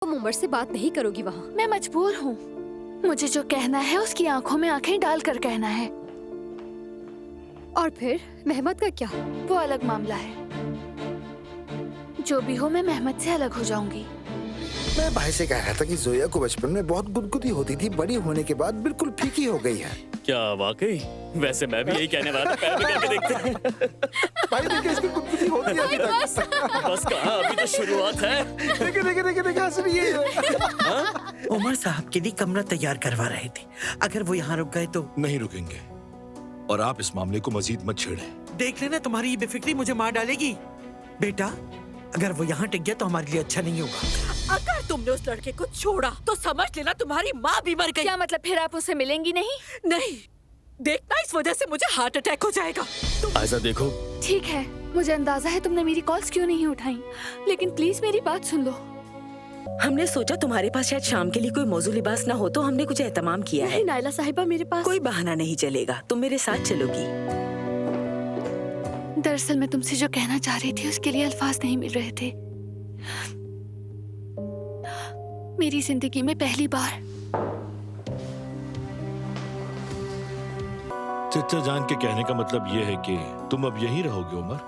तुम उमर से बात नहीं करोगी वहाँ। मैं मजबूर हूँ, मुझे जो कहना है उसकी आंखों में आंखें डालकर कहना है। और फिर मेहमत का क्या? वो अलग मामला है। जो भी हो, मैं मेहमत से अलग हो जाऊंगी। मैं भाई से कह रहा था कि जोया को बचपन में बहुत गुदगुदी होती थी, बड़ी होने के बाद बिल्कुल फीकी हो गई है। क्या वाकई? वैसे मैं भी यही कहने वाला था, पैर में करके देखते हैं। भाई देखिए इसकी गुदगुदी होती है अभी तक। बस कहाँ, अभी तो शुरुआत है। देखिए देखिए देखिए देखिए हंस रही है। उमर साहब के लिए कमरा तैयार करवा रहे थे। अगर वो यहाँ रुक गए तो नहीं रुकेंगे, और आप इस मामले को मजीद मत छेड़ें। देख लेना, तुम्हारी ये बेफिक्री मुझे मार डालेगी। बेटा, अगर वो यहाँ टिक गया तो हमारे लिए अच्छा नहीं होगा। अगर तुमने उस लड़के को छोड़ा तो समझ लेना तुम्हारी माँ भी मर गई। क्या मतलब, फिर आप उससे मिलेंगी नहीं? नहीं, देखना इस वजह से मुझे हार्ट अटैक हो जाएगा। ऐसा देखो, ठीक है, मुझे अंदाजा है तुमने मेरी कॉल्स क्यों नहीं उठाई, लेकिन प्लीज मेरी बात सुन लो। हमने सोचा तुम्हारे पास शायद शाम के लिए कोई मौजू लिबास ना हो, तो हमने कुछ एहतमाम किया है। नायला साहिबा, मेरे पास कोई बहाना नहीं चलेगा, तुम मेरे साथ चलोगी। दरअसल मैं तुमसे जो कहना चाह रही थी उसके लिए अल्फाज नहीं मिल रहे थे। मेरी जिंदगी में पहली बार चचा जान के कहने का मतलब ये है कि तुम अब यहीं रहोगे उमर?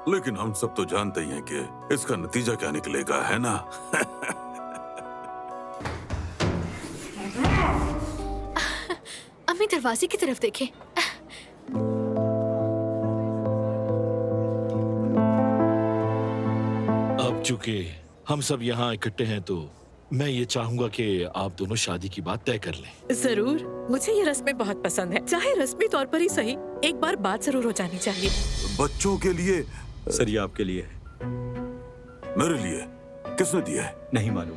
लेकिन हम सब तो जानते ही हैं कि इसका नतीजा क्या निकलेगा, है ना? अम्मी दरवाजे की तरफ देखें। अब चूंकि हम सब यहाँ इकट्ठे हैं तो मैं ये चाहूंगा कि आप दोनों शादी की बात तय कर लें। जरूर, मुझे ये रस्में बहुत पसंद है, चाहे रस्मी तौर पर ही सही, एक बार बात जरूर हो जानी चाहिए। बच्चों के लिए? सर, ये आपके लिए है। मेरे लिए? किसने दिया है? नहीं मालूम।